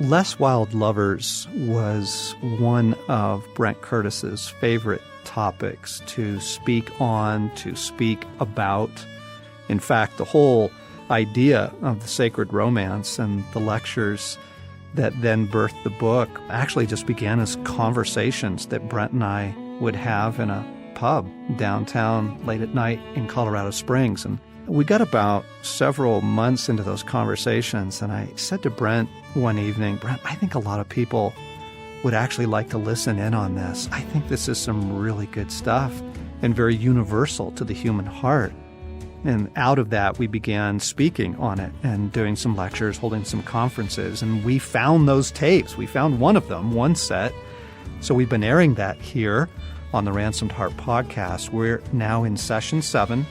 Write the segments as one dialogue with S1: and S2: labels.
S1: Less Wild Lovers was one of Brent Curtis's favorite topics to speak on, to speak about. In fact, the whole idea of the sacred romance and the lectures that then birthed the book actually just began as conversations that Brent and I would have in a pub downtown late at night in Colorado Springs. And we got about several months into those conversations, and I said to Brent one evening, Brent, I think a lot of people would actually like to listen in on this. I think this is some really good stuff and very universal to the human heart. And out of that, we began speaking on it and doing some lectures, holding some conferences, and we found those tapes. We found one of them, one set. So we've been airing that here on the Ransomed Heart podcast. We're now in session 7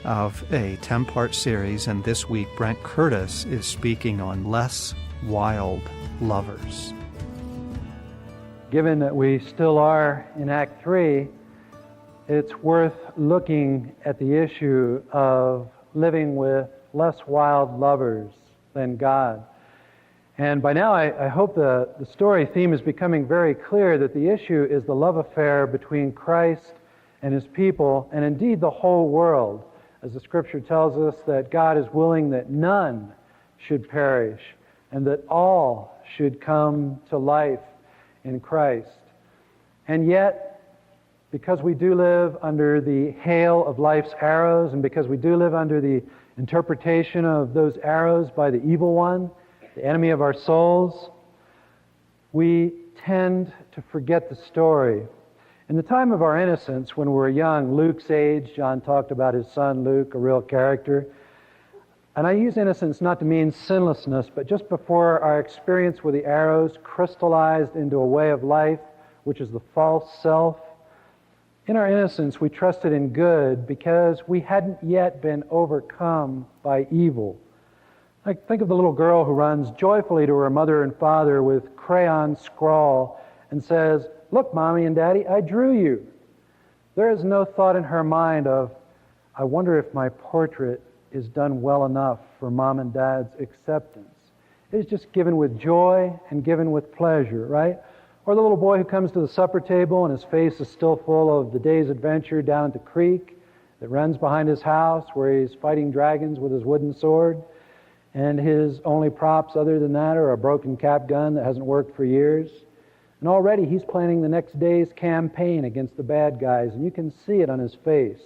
S1: of a 10-part series, and this week Brent Curtis is speaking on Less Wild Lovers.
S2: Given that we still are in Act 3, it's worth looking at the issue of living with less wild lovers than God. And by now, I hope the story theme is becoming very clear that the issue is the love affair between Christ and His people, and indeed the whole world, as the Scripture tells us that God is willing that none should perish and that all should come to life in Christ. And yet, because we do live under the hail of life's arrows, and because we do live under the interpretation of those arrows by the evil one, the enemy of our souls, we tend to forget the story. In the time of our innocence, when we were young, Luke's age, John talked about his son Luke, a real character. And I use innocence not to mean sinlessness, but just before our experience with the arrows crystallized into a way of life, which is the false self. In our innocence, we trusted in good because we hadn't yet been overcome by evil. Like, think of the little girl who runs joyfully to her mother and father with crayon scrawl and says, "Look, Mommy and Daddy, I drew you." There is no thought in her mind of, I wonder if my portrait is done well enough for Mom and Dad's acceptance. It is just given with joy and given with pleasure, right? Or the little boy who comes to the supper table and his face is still full of the day's adventure down at the creek that runs behind his house where he's fighting dragons with his wooden sword, and his only props other than that are a broken cap gun that hasn't worked for years. And already he's planning the next day's campaign against the bad guys, and you can see it on his face.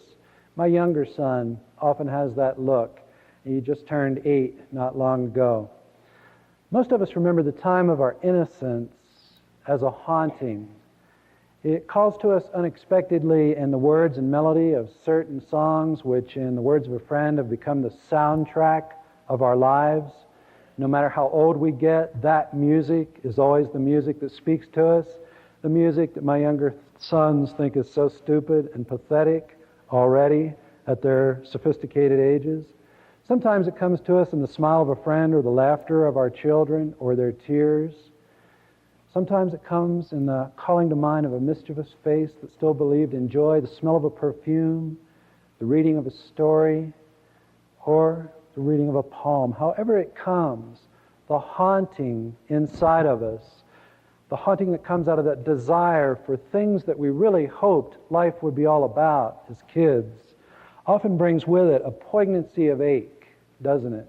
S2: My younger son often has that look. He just turned 8 not long ago. Most of us remember the time of our innocence as a haunting. It calls to us unexpectedly in the words and melody of certain songs, which in the words of a friend have become the soundtrack of our lives. No matter how old we get, that music is always the music that speaks to us. The music that my younger sons think is so stupid and pathetic already at their sophisticated ages. Sometimes it comes to us in the smile of a friend or the laughter of our children or their tears. Sometimes it comes in the calling to mind of a mischievous face that still believed in joy, the smell of a perfume, the reading of a story, or the reading of a poem. However it comes, the haunting inside of us, the haunting that comes out of that desire for things that we really hoped life would be all about as kids, often brings with it a poignancy of ache, doesn't it?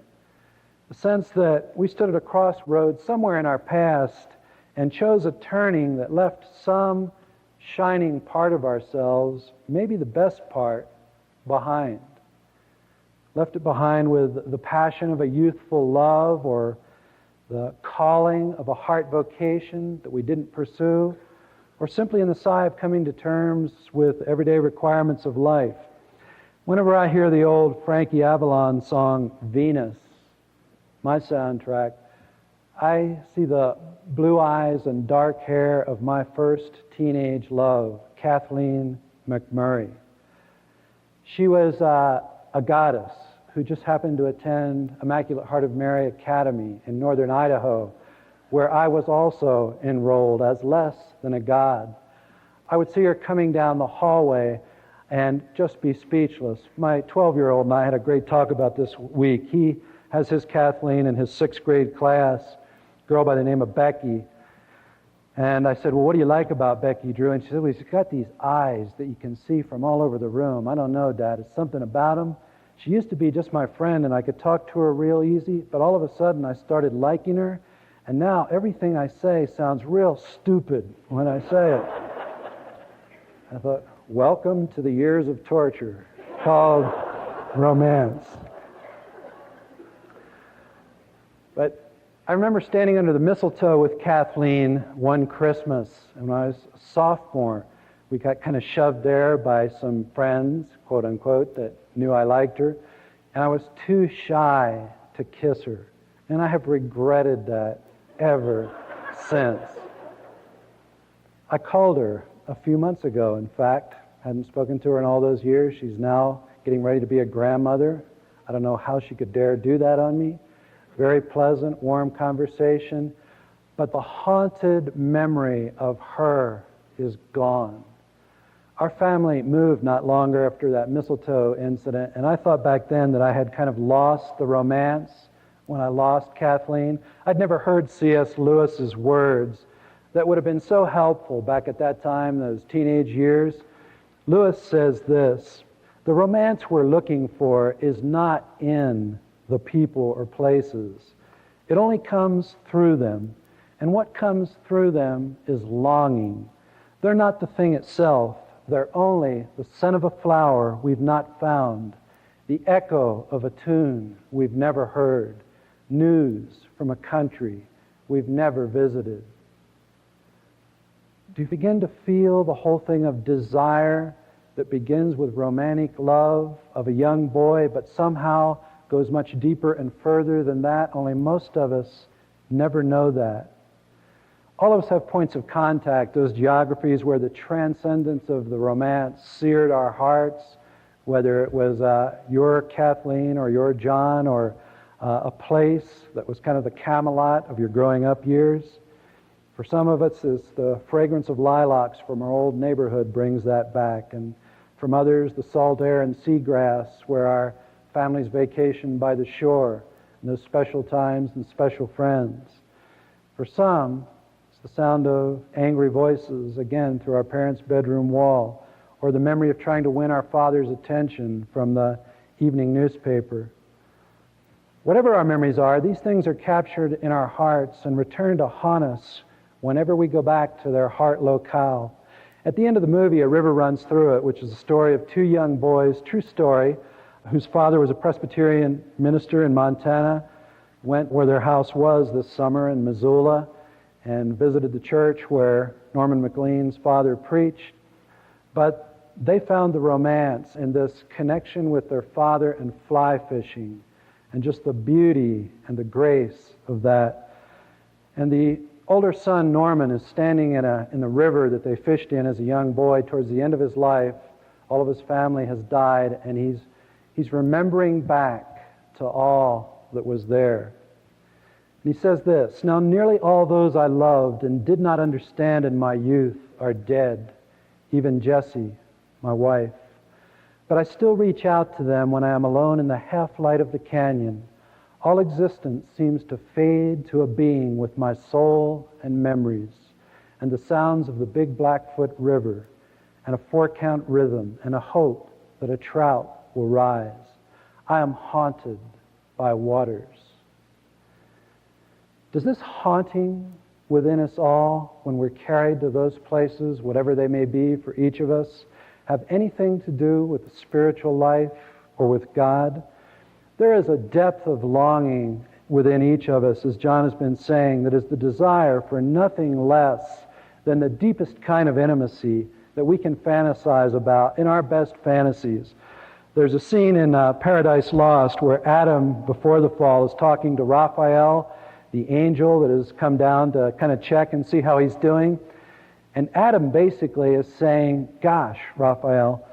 S2: The sense that we stood at a crossroads somewhere in our past and chose a turning that left some shining part of ourselves, maybe the best part, behind. Left it behind with the passion of a youthful love or the calling of a heart vocation that we didn't pursue, or simply in the sigh of coming to terms with everyday requirements of life. Whenever I hear the old Frankie Avalon song, Venus, my soundtrack, I see the blue eyes and dark hair of my first teenage love, Kathleen McMurray. She was a goddess who just happened to attend Immaculate Heart of Mary Academy in northern Idaho, where I was also enrolled as less than a god. I would see her coming down the hallway and just be speechless. My 12-year-old and I had a great talk about this week. He has his Kathleen in his 6th grade class, girl by the name of Becky. And I said, well, what do you like about Becky, Drew? And she said, well, she's got these eyes that you can see from all over the room. I don't know, Dad. It's something about them. She used to be just my friend, and I could talk to her real easy. But all of a sudden, I started liking her. And now everything I say sounds real stupid when I say it. I thought, welcome to the years of torture called romance. But I remember standing under the mistletoe with Kathleen one Christmas, and when I was a sophomore, we got kind of shoved there by some friends, quote unquote, that knew I liked her, and I was too shy to kiss her, and I have regretted that ever since. I called her a few months ago, in fact. Hadn't spoken to her in all those years. She's now getting ready to be a grandmother. I don't know how she could dare do that on me. Very pleasant, warm conversation. But the haunted memory of her is gone. Our family moved not longer after that mistletoe incident, and I thought back then that I had kind of lost the romance when I lost Kathleen. I'd never heard C.S. Lewis's words that would have been so helpful back at that time, those teenage years. Lewis says this, the romance we're looking for is not in the people or places. It only comes through them. And what comes through them is longing. They're not the thing itself. They're only the scent of a flower we've not found, the echo of a tune we've never heard, news from a country we've never visited. Do you begin to feel the whole thing of desire that begins with romantic love of a young boy, but somehow goes much deeper and further than that? Only most of us never know that. All of us have points of contact, those geographies where the transcendence of the romance seared our hearts, whether it was your Kathleen or your John, or a place that was kind of the Camelot of your growing up years. For some of us, it's the fragrance of lilacs from our old neighborhood brings that back. And from others, the salt air and seagrass where our families vacation by the shore, and those special times and special friends. For some, it's the sound of angry voices, again, through our parents' bedroom wall, or the memory of trying to win our father's attention from the evening newspaper. Whatever our memories are, these things are captured in our hearts and return to haunt us whenever we go back to their heart locale. At the end of the movie, a river runs through it, which is the story of two young boys, true story, whose father was a Presbyterian minister in Montana, went where their house was this summer in Missoula, and visited the church where Norman McLean's father preached. But they found the romance in this connection with their father and fly fishing, and just the beauty and the grace of that. And the older son, Norman, is standing in the river that they fished in as a young boy towards the end of his life. All of his family has died, and he's remembering back to all that was there. And he says this, now nearly all those I loved and did not understand in my youth are dead, even Jessie, my wife. But I still reach out to them when I am alone in the half-light of the canyon. All existence seems to fade to a being with my soul and memories, and the sounds of the Big Blackfoot River, and a 4-count rhythm, and a hope that a trout will rise. I am haunted by waters. Does this haunting within us all, when we're carried to those places, whatever they may be for each of us, have anything to do with the spiritual life or with God? There is a depth of longing within each of us, as John has been saying, that is the desire for nothing less than the deepest kind of intimacy that we can fantasize about in our best fantasies. There's a scene in Paradise Lost where Adam, before the fall, is talking to Raphael, the angel that has come down to kind of check and see how he's doing. And Adam basically is saying, gosh, Raphael,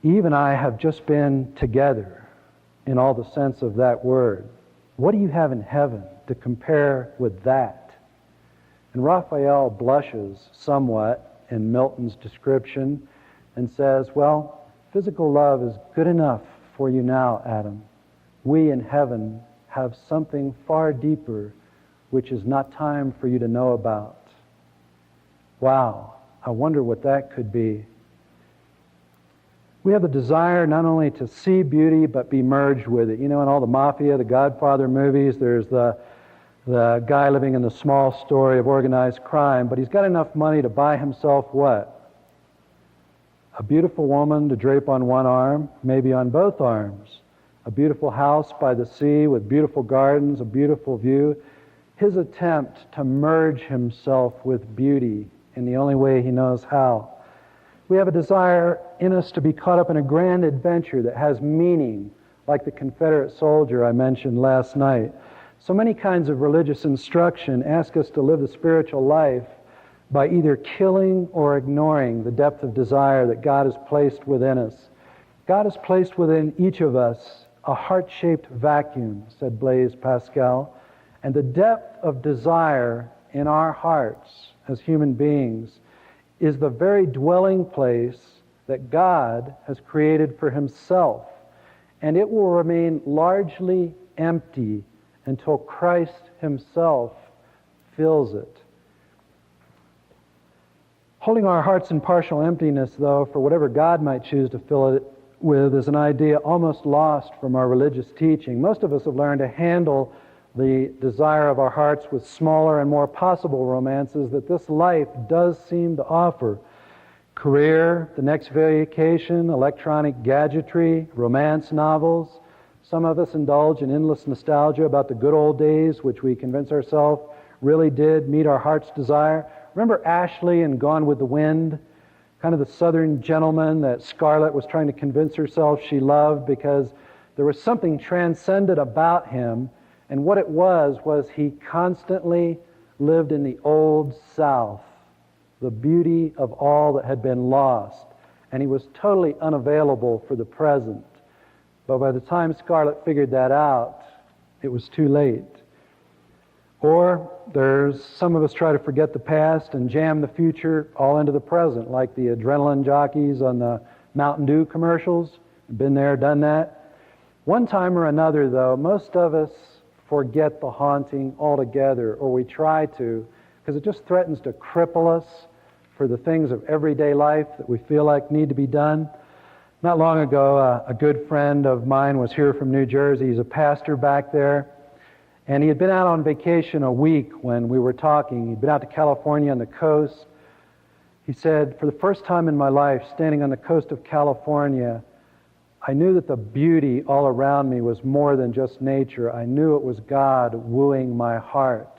S2: Eve and I have just been together in all the sense of that word. What do you have in heaven to compare with that? And Raphael blushes somewhat in Milton's description and says, well, physical love is good enough for you now, Adam. We in heaven have something far deeper which is not time for you to know about. Wow, I wonder what that could be. We have the desire not only to see beauty, but be merged with it. You know, in all the Mafia, the Godfather movies, there's the guy living in the small story of organized crime, but he's got enough money to buy himself what? A beautiful woman to drape on one arm, maybe on both arms. A beautiful house by the sea with beautiful gardens, a beautiful view. His attempt to merge himself with beauty in the only way he knows how. We have a desire in us to be caught up in a grand adventure that has meaning, like the Confederate soldier I mentioned last night. So many kinds of religious instruction ask us to live the spiritual life by either killing or ignoring the depth of desire that God has placed within us. God has placed within each of us a heart-shaped vacuum, said Blaise Pascal, and the depth of desire in our hearts as human beings is the very dwelling place that God has created for Himself. And it will remain largely empty until Christ Himself fills it. Holding our hearts in partial emptiness, though, for whatever God might choose to fill it with, is an idea almost lost from our religious teaching. Most of us have learned to handle the desire of our hearts with smaller and more possible romances that this life does seem to offer. Career, the next vacation, electronic gadgetry, romance novels. Some of us indulge in endless nostalgia about the good old days, which we convince ourselves really did meet our heart's desire. Remember Ashley in Gone with the Wind? Kind of the southern gentleman that Scarlett was trying to convince herself she loved because there was something transcendent about him. And what it was he constantly lived in the old South, the beauty of all that had been lost. And he was totally unavailable for the present. But by the time Scarlett figured that out, it was too late. Or there's some of us try to forget the past and jam the future all into the present, like the adrenaline jockeys on the Mountain Dew commercials. Been there, done that. One time or another, though, most of us forget the haunting altogether, or we try to, because it just threatens to cripple us for the things of everyday life that we feel like need to be done. Not long ago, a good friend of mine was here from New Jersey. He's a pastor back there. And he had been out on vacation a week when we were talking. He'd been out to California on the coast. He said, for the first time in my life, standing on the coast of California, I knew that the beauty all around me was more than just nature. I knew it was God wooing my heart.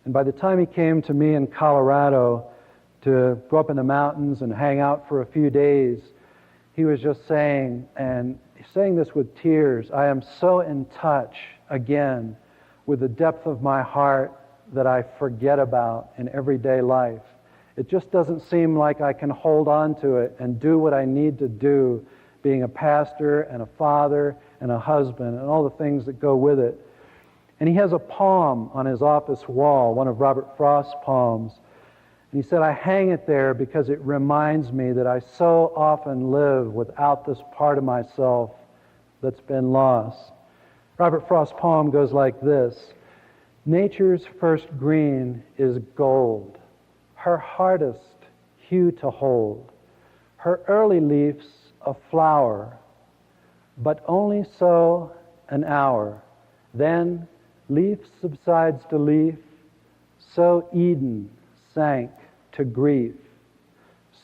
S2: And by the time he came to me in Colorado to go up in the mountains and hang out for a few days, he was just saying, and he's saying this with tears, I am so in touch again with the depth of my heart that I forget about in everyday life. It just doesn't seem like I can hold on to it and do what I need to do, being a pastor and a father and a husband and all the things that go with it. And he has a poem on his office wall, one of Robert Frost's poems. And he said, I hang it there because it reminds me that I so often live without this part of myself that's been lost. Robert Frost's poem goes like this. Nature's first green is gold, her hardest hue to hold. Her early leaf's a flower, but only so an hour. Then leaf subsides to leaf, so Eden sank to grief.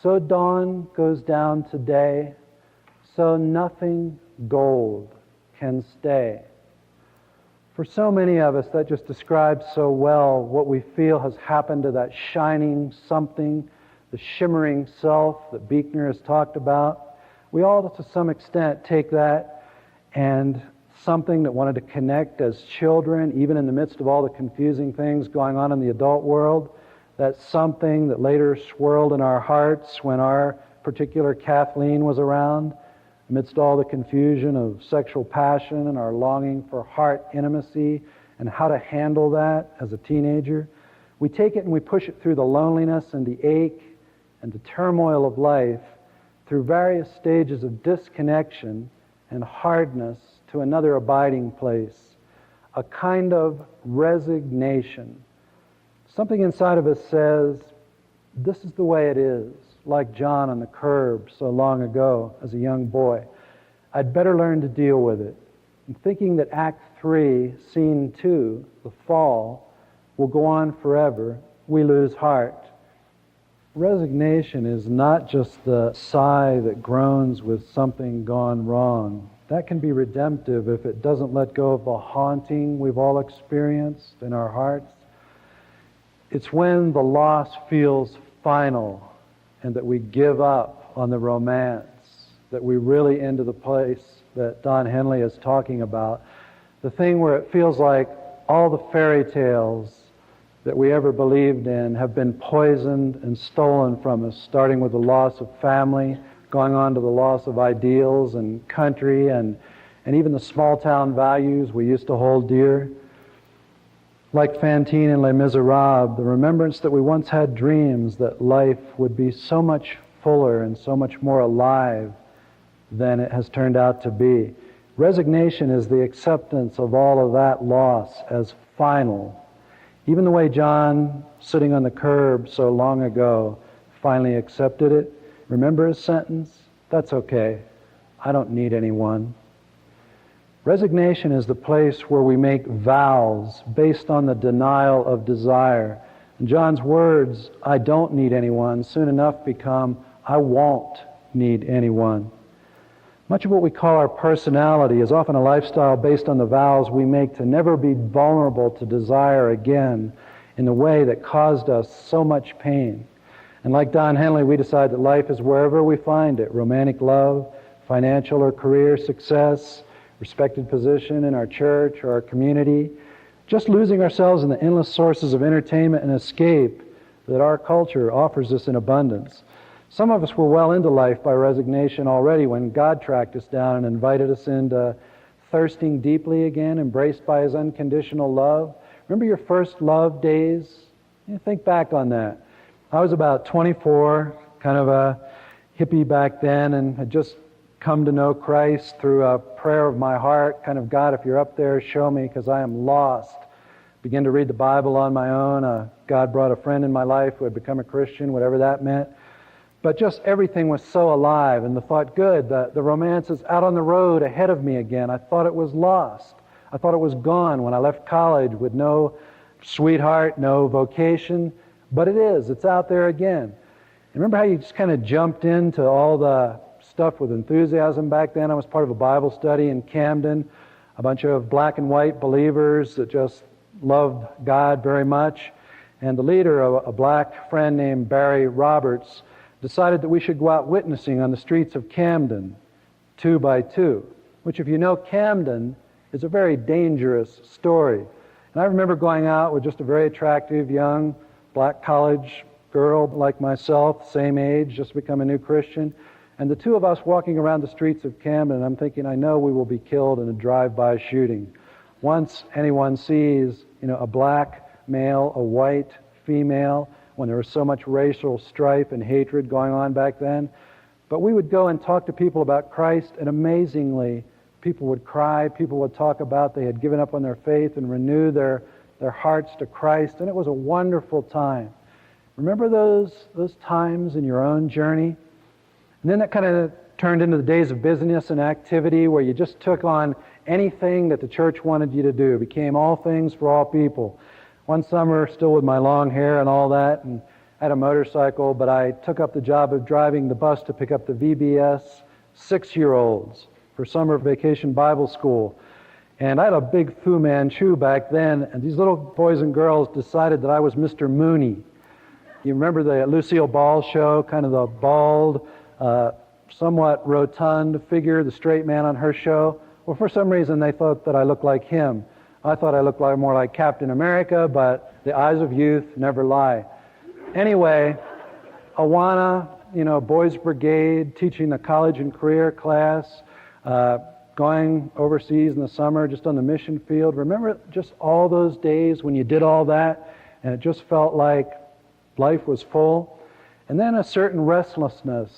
S2: So dawn goes down to day, so nothing gold can stay. For so many of us, that just describes so well what we feel has happened to that shining something, the shimmering self that Buechner has talked about. We all, to some extent, take that and something that wanted to connect as children, even in the midst of all the confusing things going on in the adult world, that something that later swirled in our hearts when our particular Kathleen was around, amidst all the confusion of sexual passion and our longing for heart intimacy and how to handle that as a teenager. We take it and we push it through the loneliness and the ache and the turmoil of life, through various stages of disconnection and hardness to another abiding place, a kind of resignation. Something inside of us says, this is the way it is, like John on the curb so long ago as a young boy. I'd better learn to deal with it. And thinking that Act 3, Scene 2, the fall, will go on forever, we lose heart. Resignation is not just the sigh that groans with something gone wrong. That can be redemptive if it doesn't let go of the haunting we've all experienced in our hearts. It's when the loss feels final and that we give up on the romance, that we really into the place that Don Henley is talking about, the thing where it feels like all the fairy tales that we ever believed in have been poisoned and stolen from us, starting with the loss of family, going on to the loss of ideals and country and even the small-town values we used to hold dear. Like Fantine in Les Miserables, the remembrance that we once had dreams that life would be so much fuller and so much more alive than it has turned out to be. Resignation is the acceptance of all of that loss as final. Even the way John, sitting on the curb so long ago, finally accepted it. Remember his sentence? That's okay. I don't need anyone. Resignation is the place where we make vows based on the denial of desire. And John's words, I don't need anyone, soon enough become, I won't need anyone. Much of what we call our personality is often a lifestyle based on the vows we make to never be vulnerable to desire again in the way that caused us so much pain. And like Don Henley, we decide that life is wherever we find it, romantic love, financial or career success, respected position in our church or our community, just losing ourselves in the endless sources of entertainment and escape that our culture offers us in abundance. Some of us were well into life by resignation already when God tracked us down and invited us into thirsting deeply again, embraced by His unconditional love. Remember your first love days? Think back on that. I was about 24, kind of a hippie back then, and had just come to know Christ through a prayer of my heart, kind of, God, if you're up there, show me, because I am lost. Began to read the Bible on my own. God brought a friend in my life who had become a Christian, whatever that meant. But just everything was so alive, and the thought, good, the romance is out on the road ahead of me again. I thought it was lost. I thought it was gone when I left college with no sweetheart, no vocation. But it is. It's out there again. And remember how you just kind of jumped into all the stuff with enthusiasm back then? I was part of a Bible study in Camden, a bunch of black and white believers that just loved God very much. And the leader, a black friend named Barry Roberts, decided that we should go out witnessing on the streets of Camden, 2 by 2, which, if you know Camden, is a very dangerous story. And I remember going out with just a very attractive young black college girl like myself, same age, just become a new Christian, and the two of us walking around the streets of Camden, and I'm thinking, I know we will be killed in a drive-by shooting. Once anyone sees, a black male, a white female, when there was so much racial strife and hatred going on back then. But we would go and talk to people about Christ, and amazingly, people would cry, people would talk about they had given up on their faith and renew their hearts to Christ, and it was a wonderful time. Remember those times in your own journey? And then that kind of turned into the days of business and activity where you just took on anything that the church wanted you to do. It became all things for all people. One summer, still with my long hair and all that, and I had a motorcycle, but I took up the job of driving the bus to pick up the VBS 6-year-olds for summer vacation Bible school. And I had a big Fu Manchu back then, and these little boys and girls decided that I was Mr. Mooney. You remember the Lucille Ball show, kind of the bald, somewhat rotund figure, the straight man on her show? Well, for some reason, they thought that I looked like him. I thought I looked more like Captain America, but the eyes of youth never lie. Anyway, Awana, Boys Brigade, teaching the college and career class, going overseas in the summer, just on the mission field. Remember just all those days when you did all that, and it just felt like life was full? And then a certain restlessness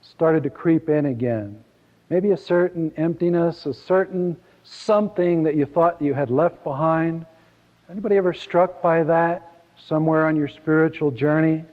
S2: started to creep in again. Maybe a certain emptiness, a certain something that you thought you had left behind. Anybody ever struck by that somewhere on your spiritual journey?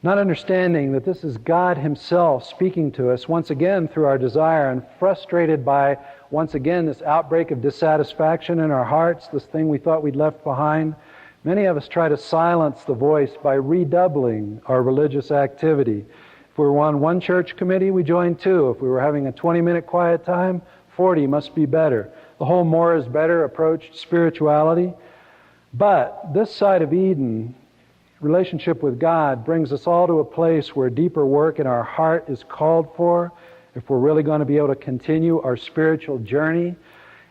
S2: Not understanding that this is God Himself speaking to us once again through our desire, and frustrated by once again this outbreak of dissatisfaction in our hearts, this thing we thought we'd left behind. Many of us try to silence the voice by redoubling our religious activity. If we were on one church committee, we joined two. If we were having a 20-minute quiet time, 40 must be better. The whole more is better approach to spirituality. But this side of Eden, relationship with God, brings us all to a place where deeper work in our heart is called for if we're really going to be able to continue our spiritual journey.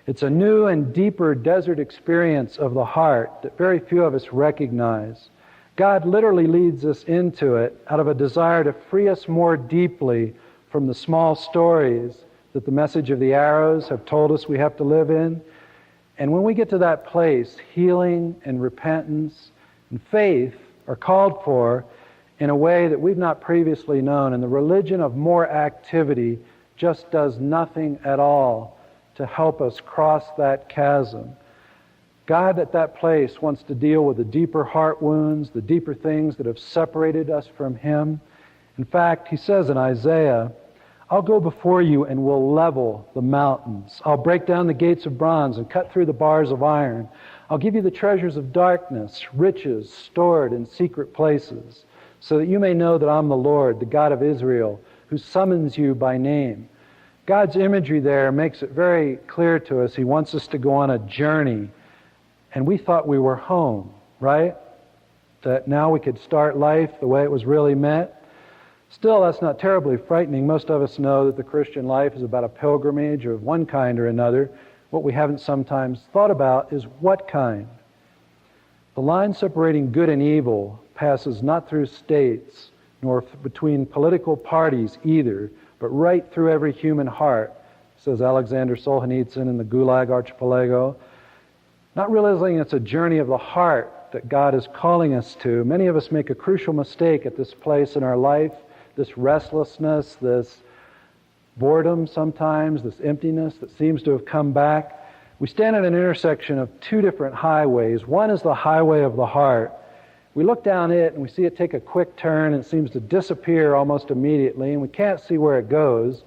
S2: It's a new and deeper desert experience of the heart that very few of us recognize. God literally leads us into it out of a desire to free us more deeply from the small stories that the message of the arrows have told us we have to live in. And when we get to that place, healing and repentance and faith are called for in a way that we've not previously known. And the religion of more activity just does nothing at all to help us cross that chasm. God at that place wants to deal with the deeper heart wounds, the deeper things that have separated us from Him. In fact, He says in Isaiah, I'll go before you and will level the mountains. I'll break down the gates of bronze and cut through the bars of iron. I'll give you the treasures of darkness, riches stored in secret places, so that you may know that I'm the Lord, the God of Israel, who summons you by name. God's imagery there makes it very clear to us He wants us to go on a journey. And we thought we were home, right? That now we could start life the way it was really meant. Still, that's not terribly frightening. Most of us know that the Christian life is about a pilgrimage of one kind or another. What we haven't sometimes thought about is what kind. The line separating good and evil passes not through states, nor between political parties either, but right through every human heart, says Alexander Solzhenitsyn in the Gulag Archipelago. Not realizing it's a journey of the heart that God is calling us to, many of us make a crucial mistake at this place in our life, this restlessness, this boredom sometimes, this emptiness that seems to have come back. We stand at an intersection of two different highways. One is the highway of the heart. We look down it and we see it take a quick turn and it seems to disappear almost immediately, and we can't see where it goes,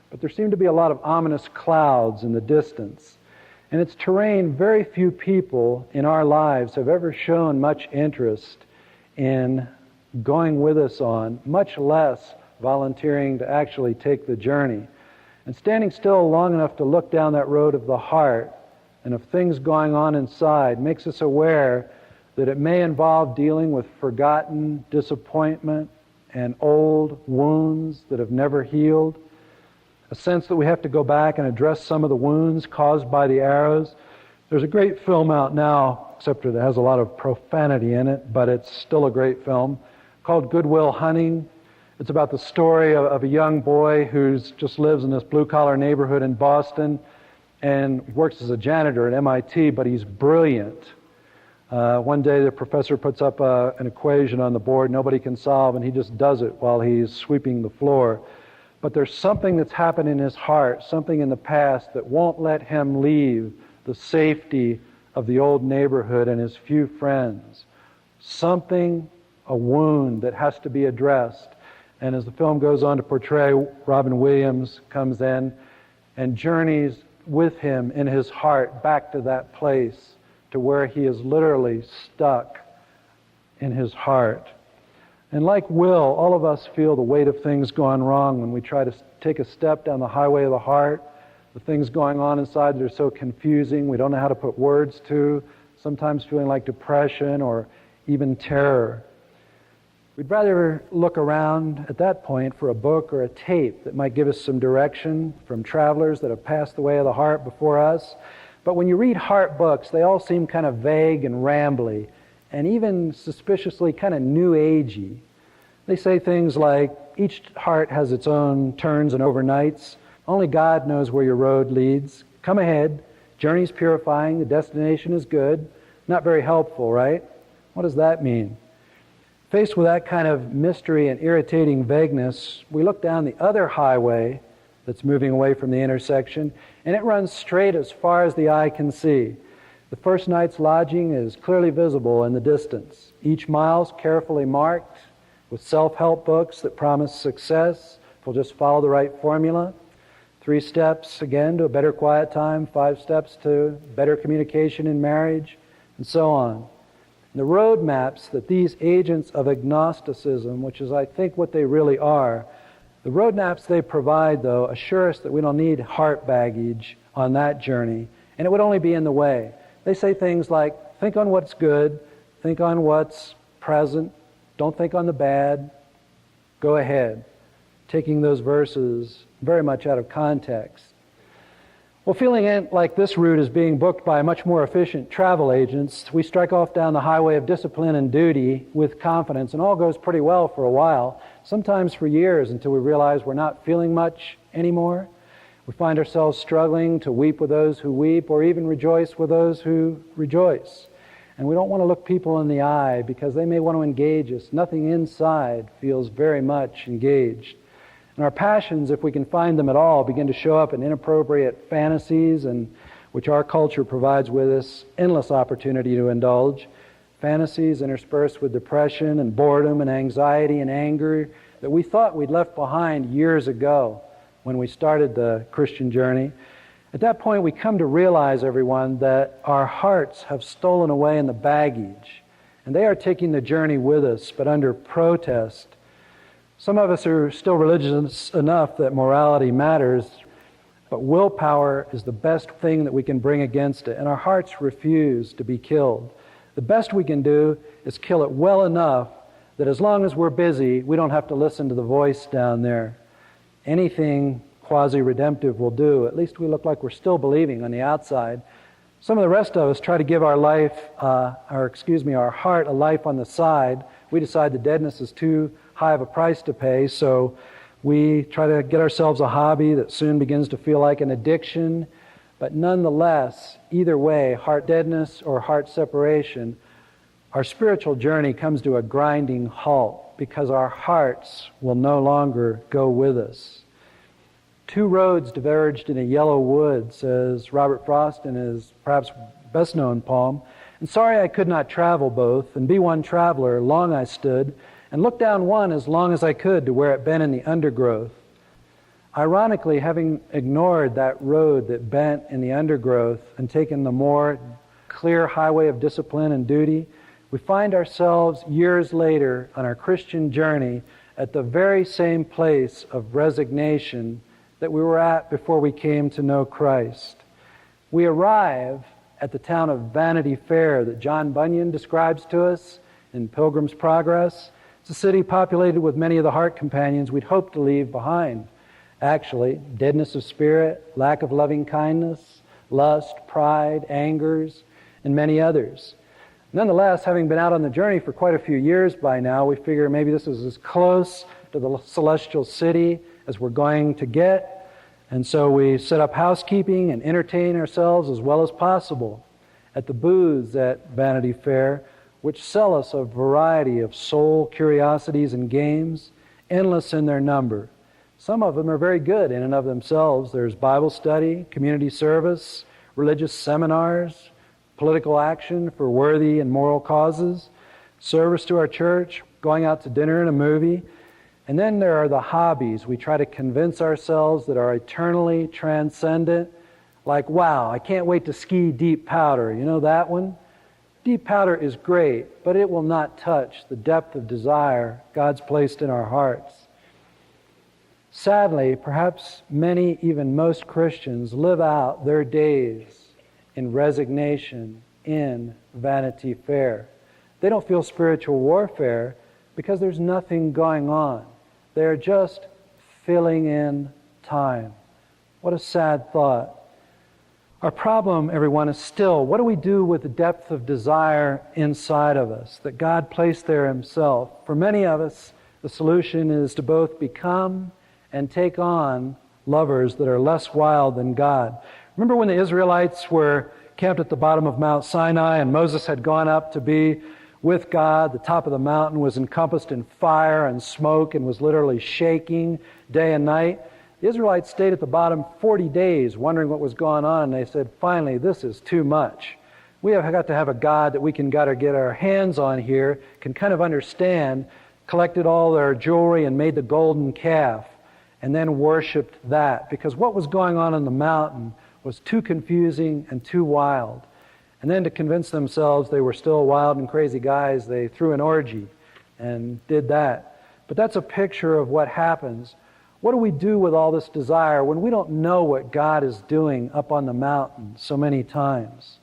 S2: but there seem to be a lot of ominous clouds in the distance. And it's terrain very few people in our lives have ever shown much interest in going with us on, much less volunteering to actually take the journey. And standing still long enough to look down that road of the heart and of things going on inside makes us aware that it may involve dealing with forgotten disappointment and old wounds that have never healed. A sense that we have to go back and address some of the wounds caused by the arrows. There's a great film out now, except that it has a lot of profanity in it, but it's still a great film, called Good Will Hunting. It's about the story of a young boy who just lives in this blue-collar neighborhood in Boston and works as a janitor at MIT, but he's brilliant. One day the professor puts up an equation on the board nobody can solve, and he just does it while he's sweeping the floor. But there's something that's happened in his heart, something in the past that won't let him leave the safety of the old neighborhood and his few friends. Something, a wound that has to be addressed. And as the film goes on to portray, Robin Williams comes in and journeys with him in his heart back to that place, to where he is literally stuck in his heart. And like Will, all of us feel the weight of things going wrong when we try to take a step down the highway of the heart. The things going on inside that are so confusing, we don't know how to put words to, sometimes feeling like depression or even terror. We'd rather look around at that point for a book or a tape that might give us some direction from travelers that have passed the way of the heart before us. But when you read heart books, they all seem kind of vague and rambly, and even suspiciously kind of new agey. They say things like, each heart has its own turns and overnights. Only God knows where your road leads. Come ahead. Journey's purifying. The destination is good. Not very helpful, right? What does that mean? Faced with that kind of mystery and irritating vagueness, we look down the other highway that's moving away from the intersection, and it runs straight as far as the eye can see. The first night's lodging is clearly visible in the distance. Each mile's carefully marked with self-help books that promise success if we'll just follow the right formula. 3 steps, again, to a better quiet time, 5 steps to better communication in marriage, and so on. The road maps that these agents of agnosticism, which is I think what they really are, the road maps they provide, though, assure us that we don't need heart baggage on that journey, and it would only be in the way. They say things like, think on what's good, think on what's present, don't think on the bad, go ahead, taking those verses very much out of context. Well, feeling like this route is being booked by much more efficient travel agents, we strike off down the highway of discipline and duty with confidence, and all goes pretty well for a while, sometimes for years, until we realize we're not feeling much anymore. We find ourselves struggling to weep with those who weep, or even rejoice with those who rejoice. And we don't want to look people in the eye because they may want to engage us. Nothing inside feels very much engaged. And our passions, if we can find them at all, begin to show up in inappropriate fantasies, and which our culture provides with us endless opportunity to indulge. Fantasies interspersed with depression and boredom and anxiety and anger that we thought we'd left behind years ago when we started the Christian journey. At that point, we come to realize, everyone, that our hearts have stolen away in the baggage, and they are taking the journey with us, but under protest. Some of us are still religious enough that morality matters, but willpower is the best thing that we can bring against it, and our hearts refuse to be killed. The best we can do is kill it well enough that as long as we're busy, we don't have to listen to the voice down there. Anything quasi-redemptive will do. At least we look like we're still believing on the outside. Some of the rest of us try to give our heart a life on the side. We decide the deadness is too high of a price to pay, so we try to get ourselves a hobby that soon begins to feel like an addiction. But nonetheless, either way, heart deadness or heart separation, our spiritual journey comes to a grinding halt because our hearts will no longer go with us. 2 roads diverged in a yellow wood, says Robert Frost in his perhaps best-known poem. And sorry I could not travel both, and be one traveler, long I stood, and looked down one as long as I could to where it bent in the undergrowth. Ironically, having ignored that road that bent in the undergrowth and taken the more clear highway of discipline and duty, we find ourselves years later on our Christian journey at the very same place of resignation that we were at before we came to know Christ. We arrive at the town of Vanity Fair that John Bunyan describes to us in Pilgrim's Progress. It's a city populated with many of the heart companions we'd hoped to leave behind. Actually, deadness of spirit, lack of loving kindness, lust, pride, angers, and many others. Nonetheless, having been out on the journey for quite a few years by now, we figure maybe this is as close to the celestial city as we're going to get. And so we set up housekeeping and entertain ourselves as well as possible at the booths at Vanity Fair, which sell us a variety of soul curiosities and games, endless in their number. Some of them are very good in and of themselves. There's Bible study, community service, religious seminars, political action for worthy and moral causes, service to our church, going out to dinner and a movie. And then there are the hobbies we try to convince ourselves that are eternally transcendent, like, wow, I can't wait to ski deep powder. You know that one? Deep powder is great, but it will not touch the depth of desire God's placed in our hearts. Sadly, perhaps many, even most Christians, live out their days in resignation in Vanity Fair. They don't feel spiritual warfare because there's nothing going on. They're just filling in time. What a sad thought. Our problem, everyone, is still, what do we do with the depth of desire inside of us that God placed there Himself? For many of us, the solution is to both become and take on lovers that are less wild than God. Remember when the Israelites were camped at the bottom of Mount Sinai and Moses had gone up to be with God? The top of the mountain was encompassed in fire and smoke and was literally shaking day and night. The Israelites stayed at the bottom 40 days wondering what was going on, and they said, finally, this is too much. We have got to have a God that we can got to get our hands on here, can kind of understand, collected all their jewelry and made the golden calf, and then worshipped that, because what was going on the mountain was too confusing and too wild. And then to convince themselves they were still wild and crazy guys, they threw an orgy and did that. But that's a picture of what happens. What do we do with all this desire when we don't know what God is doing up on the mountain so many times?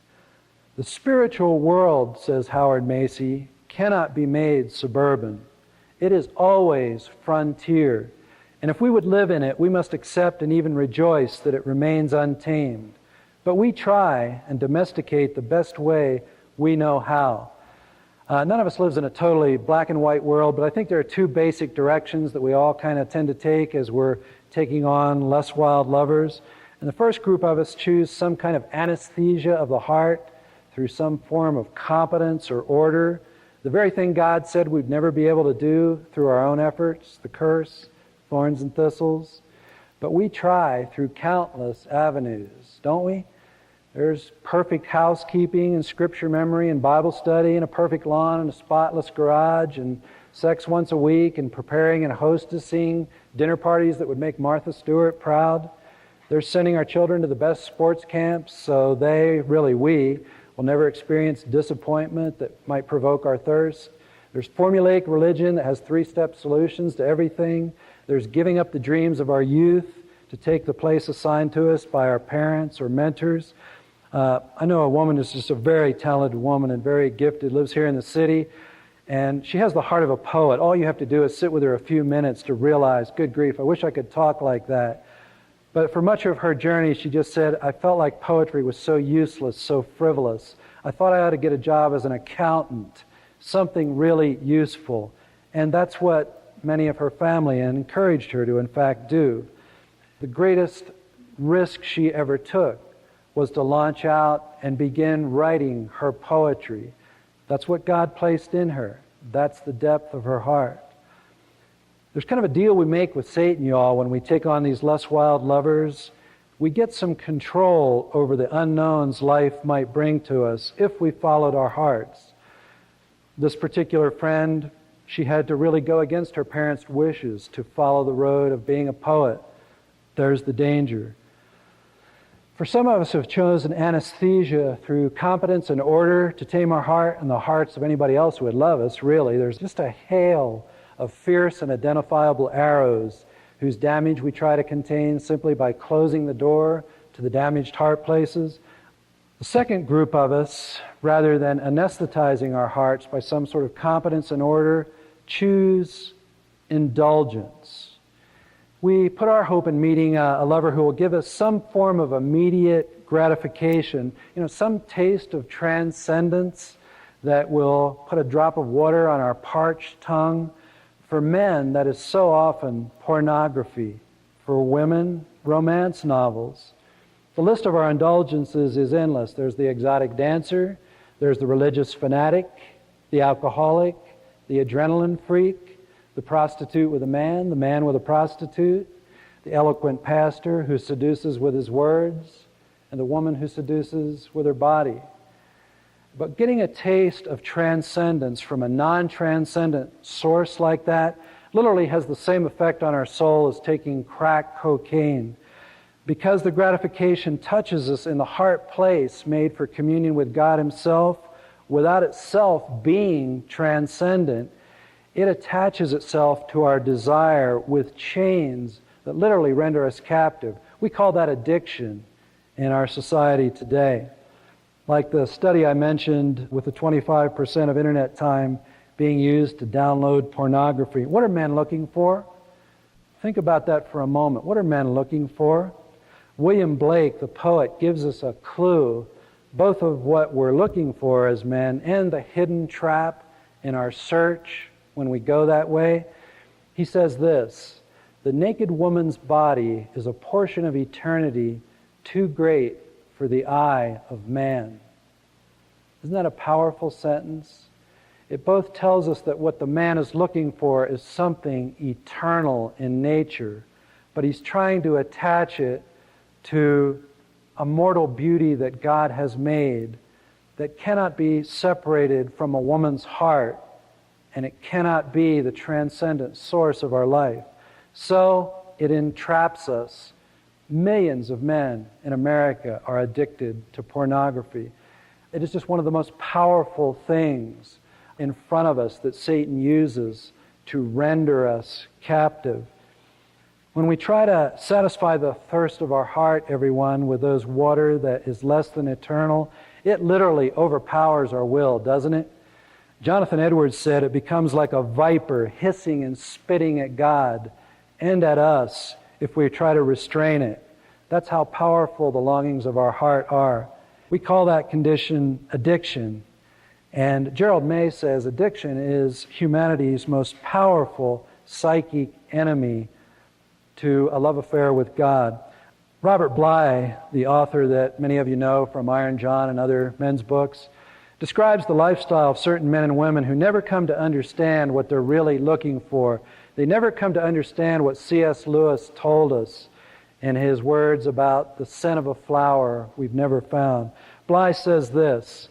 S2: The spiritual world, says Howard Macy, cannot be made suburban. It is always frontier. And if we would live in it, we must accept and even rejoice that it remains untamed. But we try and domesticate the best way we know how. None of us lives in a totally black and white world, but I think there are two basic directions that we all kind of tend to take as we're taking on less wild lovers. And the first group of us choose some kind of anesthesia of the heart through some form of competence or order. The very thing God said we'd never be able to do through our own efforts, the curse, thorns and thistles. But we try through countless avenues, don't we? There's perfect housekeeping and scripture memory and Bible study and a perfect lawn and a spotless garage and sex once a week and preparing and hostessing dinner parties that would make Martha Stewart proud. There's sending our children to the best sports camps so we will never experience disappointment that might provoke our thirst. There's formulaic religion that has three-step solutions to everything. There's giving up the dreams of our youth to take the place assigned to us by our parents or mentors. I know a woman who's just a very talented woman and very gifted, lives here in the city, and she has the heart of a poet. All you have to do is sit with her a few minutes to realize, good grief, I wish I could talk like that. But for much of her journey, she just said, I felt like poetry was so useless, so frivolous. I thought I ought to get a job as an accountant, something really useful. And that's what many of her family encouraged her to, in fact, do. The greatest risk she ever took was to launch out and begin writing her poetry. That's what God placed in her. That's the depth of her heart. There's kind of a deal we make with Satan, y'all, when we take on these less wild lovers. We get some control over the unknowns life might bring to us if we followed our hearts. This particular friend, she had to really go against her parents' wishes to follow the road of being a poet. There's the danger. For some of us who have chosen anesthesia through competence and order to tame our heart and the hearts of anybody else who would love us, really, there's just a hail of fierce and identifiable arrows whose damage we try to contain simply by closing the door to the damaged heart places. The second group of us, rather than anesthetizing our hearts by some sort of competence and order, choose indulgence. We put our hope in meeting a lover who will give us some form of immediate gratification, some taste of transcendence that will put a drop of water on our parched tongue. For men, that is so often pornography. For women, romance novels. The list of our indulgences is endless. There's the exotic dancer, there's the religious fanatic, the alcoholic, the adrenaline freak, the prostitute with a man, the man with a prostitute, the eloquent pastor who seduces with his words, and the woman who seduces with her body. But getting a taste of transcendence from a non-transcendent source like that literally has the same effect on our soul as taking crack cocaine. Because the gratification touches us in the heart place made for communion with God Himself, without itself being transcendent, it attaches itself to our desire with chains that literally render us captive. We call that addiction in our society today. Like the study I mentioned with the 25% of internet time being used to download pornography. What are men looking for? Think about that for a moment. What are men looking for? William Blake, the poet, gives us a clue both of what we're looking for as men and the hidden trap in our search when we go that way. He says this, the naked woman's body is a portion of eternity too great for the eye of man. Isn't that a powerful sentence? It both tells us that what the man is looking for is something eternal in nature, but he's trying to attach it to a mortal beauty that God has made that cannot be separated from a woman's heart, and it cannot be the transcendent source of our life. So it entraps us. Millions of men in America are addicted to pornography. It is just one of the most powerful things in front of us that Satan uses to render us captive. When we try to satisfy the thirst of our heart, everyone, with those water that is less than eternal, it literally overpowers our will, doesn't it? Jonathan Edwards said it becomes like a viper hissing and spitting at God and at us if we try to restrain it. That's how powerful the longings of our heart are. We call that condition addiction. And Gerald May says addiction is humanity's most powerful psychic enemy to a love affair with God. Robert Bly, the author that many of you know from Iron John and other men's books, describes the lifestyle of certain men and women who never come to understand what they're really looking for. They never come to understand what C.S. Lewis told us in his words about the scent of a flower we've never found. Bly says this,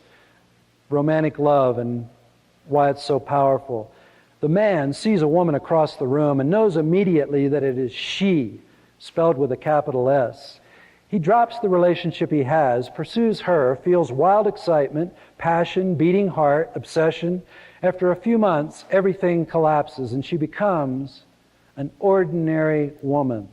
S2: romantic love and why it's so powerful. The man sees a woman across the room and knows immediately that it is she, spelled with a capital S. He drops the relationship he has, pursues her, feels wild excitement, passion, beating heart, obsession. After a few months, everything collapses and she becomes an ordinary woman.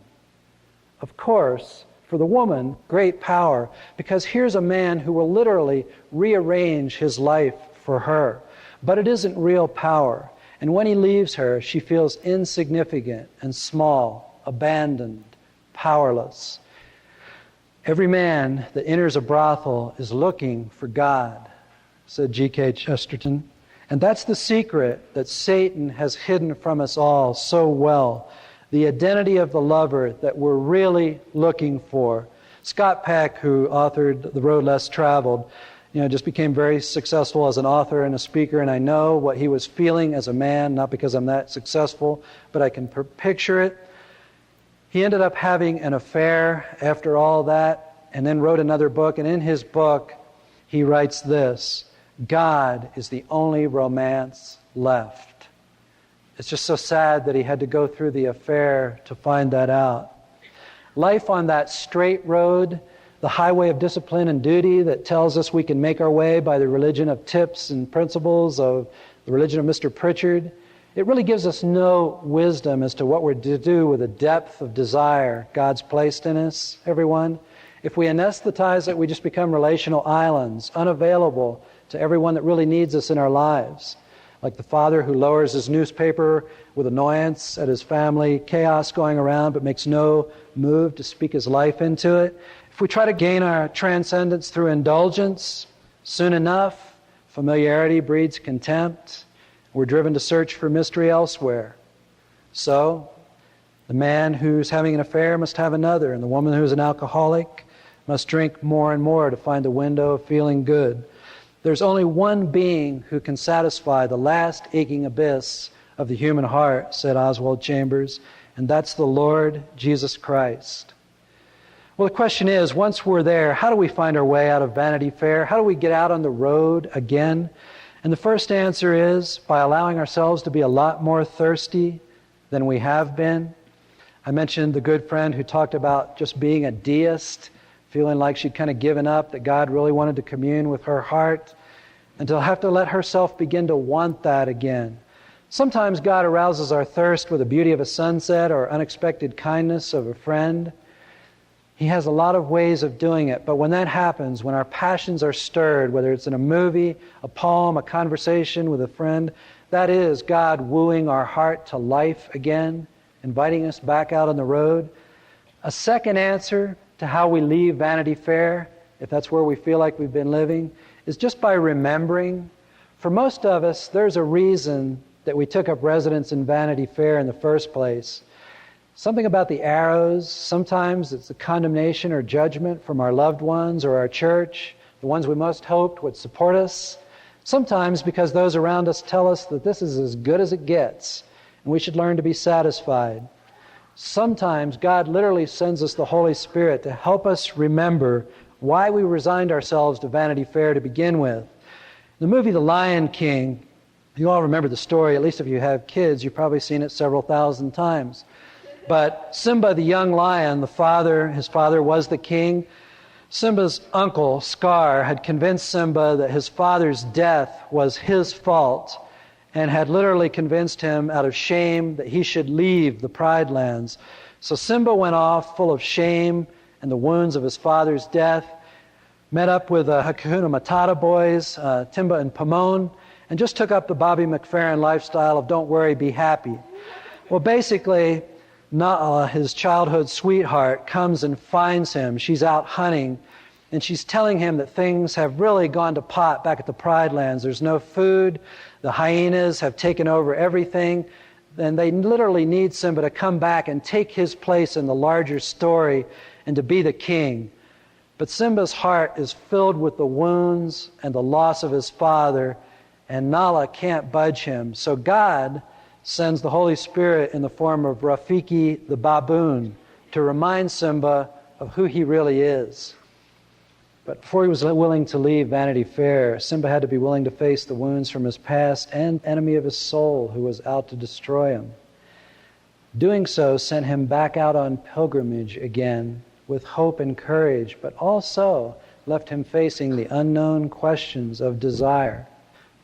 S2: Of course, for the woman, great power, because here's a man who will literally rearrange his life for her. But it isn't real power. And when he leaves her, she feels insignificant and small, abandoned, powerless. Every man that enters a brothel is looking for God, said G.K. Chesterton. And that's the secret that Satan has hidden from us all so well. The identity of the lover that we're really looking for. Scott Peck, who authored The Road Less Traveled, just became very successful as an author and a speaker, and I know what he was feeling as a man, not because I'm that successful, but I can picture it. He ended up having an affair after all that, and then wrote another book, and in his book, he writes this: God is the only romance left. It's just so sad that he had to go through the affair to find that out. Life on that straight road, the highway of discipline and duty that tells us we can make our way by the religion of tips and principles of the religion of Mr. Pritchard, it really gives us no wisdom as to what we're to do with the depth of desire God's placed in us, everyone. If we anesthetize it, we just become relational islands, unavailable to everyone that really needs us in our lives. Like the father who lowers his newspaper with annoyance at his family, chaos going around, but makes no move to speak his life into it. If we try to gain our transcendence through indulgence, soon enough, familiarity breeds contempt. We're driven to search for mystery elsewhere. So, the man who's having an affair must have another, and the woman who's an alcoholic must drink more and more to find the window of feeling good. There's only one being who can satisfy the last aching abyss of the human heart, said Oswald Chambers, and that's the Lord Jesus Christ. Well, the question is, once we're there, how do we find our way out of Vanity Fair? How do we get out on the road again? And the first answer is by allowing ourselves to be a lot more thirsty than we have been. I mentioned the good friend who talked about just being a deist, feeling like she'd kind of given up, that God really wanted to commune with her heart, and to have to let herself begin to want that again. Sometimes God arouses our thirst with the beauty of a sunset or unexpected kindness of a friend. He has a lot of ways of doing it, but when that happens, when our passions are stirred, whether it's in a movie, a poem, a conversation with a friend, that is God wooing our heart to life again, inviting us back out on the road. A second answer to how we leave Vanity Fair, if that's where we feel like we've been living, is just by remembering. For most of us, there's a reason that we took up residence in Vanity Fair in the first place. Something about the arrows. Sometimes it's a condemnation or judgment from our loved ones or our church, the ones we most hoped would support us. Sometimes because those around us tell us that this is as good as it gets, and we should learn to be satisfied. Sometimes God literally sends us the Holy Spirit to help us remember why we resigned ourselves to Vanity Fair to begin with. The movie The Lion King, you all remember the story, at least if you have kids, you've probably seen it several thousand times. But Simba the young lion, his father was the king. Simba's uncle, Scar, had convinced Simba that his father's death was his fault and had literally convinced him out of shame that he should leave the Pride Lands. So Simba went off full of shame and the wounds of his father's death, met up with the Hakuna Matata boys, Timba and Pomone, and just took up the Bobby McFerrin lifestyle of don't worry, be happy. Well, basically, Na'ala, his childhood sweetheart, comes and finds him. She's out hunting, and she's telling him that things have really gone to pot back at the Pride Lands. There's no food. The hyenas have taken over everything. And they literally need Simba to come back and take his place in the larger story and to be the king. But Simba's heart is filled with the wounds and the loss of his father, and Nala can't budge him. So God sends the Holy Spirit in the form of Rafiki the baboon to remind Simba of who he really is. But before he was willing to leave Vanity Fair, Simba had to be willing to face the wounds from his past and enemy of his soul who was out to destroy him. Doing so sent him back out on pilgrimage again with hope and courage, but also left him facing the unknown questions of desire.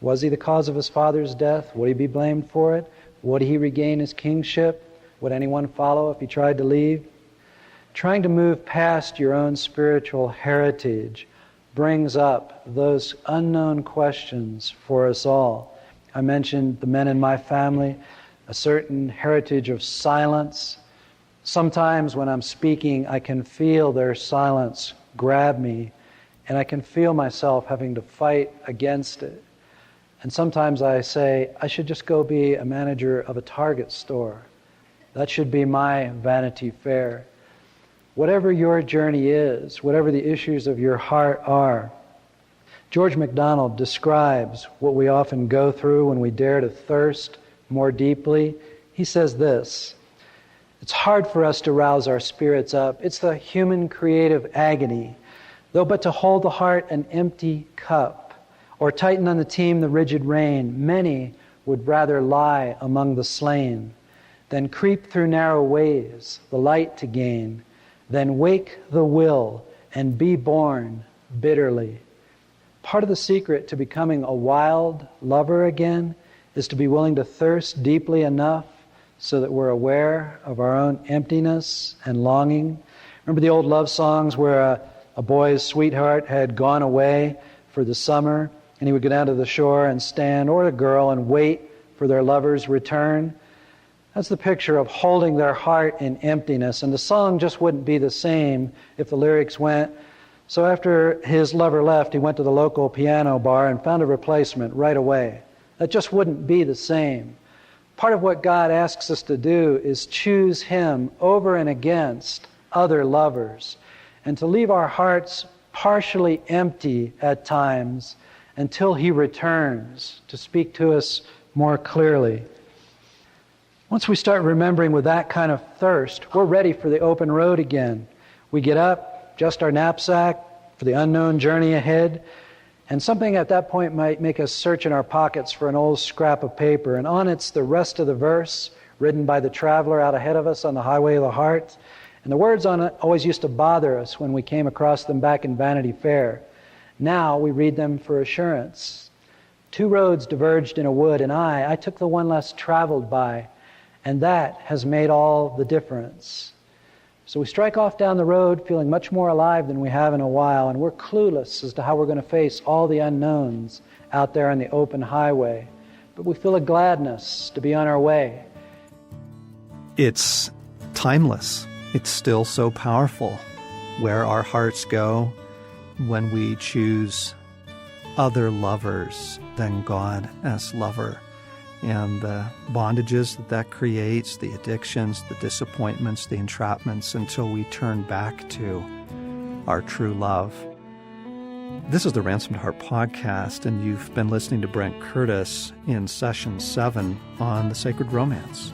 S2: Was he the cause of his father's death? Would he be blamed for it? Would he regain his kingship? Would anyone follow if he tried to leave? Trying to move past your own spiritual heritage brings up those unknown questions for us all. I mentioned the men in my family, a certain heritage of silence. Sometimes when I'm speaking, I can feel their silence grab me, and I can feel myself having to fight against it. And sometimes I say, I should just go be a manager of a Target store. That should be my Vanity Fair. Whatever your journey is, whatever the issues of your heart are, George MacDonald describes what we often go through when we dare to thirst more deeply. He says this: it's hard for us to rouse our spirits up. It's the human creative agony, though but to hold the heart an empty cup, or tighten on the team the rigid rein, many would rather lie among the slain than creep through narrow ways, the light to gain, then wake the will and be born bitterly. Part of the secret to becoming a wild lover again is to be willing to thirst deeply enough so that we're aware of our own emptiness and longing. Remember the old love songs where a boy's sweetheart had gone away for the summer and he would go down to the shore and stand, or a girl, and wait for their lover's return? That's the picture of holding their heart in emptiness. And the song just wouldn't be the same if the lyrics went, so after his lover left, he went to the local piano bar and found a replacement right away. That just wouldn't be the same. Part of what God asks us to do is choose Him over and against other lovers, and to leave our hearts partially empty at times until He returns to speak to us more clearly. Once we start remembering with that kind of thirst, we're ready for the open road again. We get up, adjust our knapsack for the unknown journey ahead, and something at that point might make us search in our pockets for an old scrap of paper, and on it's the rest of the verse written by the traveler out ahead of us on the highway of the heart. And the words on it always used to bother us when we came across them back in Vanity Fair. Now we read them for assurance. 2 roads diverged in a wood, and I took the one less traveled by, and that has made all the difference. So we strike off down the road feeling much more alive than we have in a while, and we're clueless as to how we're going to face all the unknowns out there on the open highway. But we feel a gladness to be on our way.
S1: It's timeless. It's still so powerful where our hearts go when we choose other lovers than God as lover. And the bondages that creates, the addictions, the disappointments, the entrapments, until we turn back to our true love. This is the Ransomed Heart Podcast, and you've been listening to Brent Curtis in Session 7 on the Sacred Romance.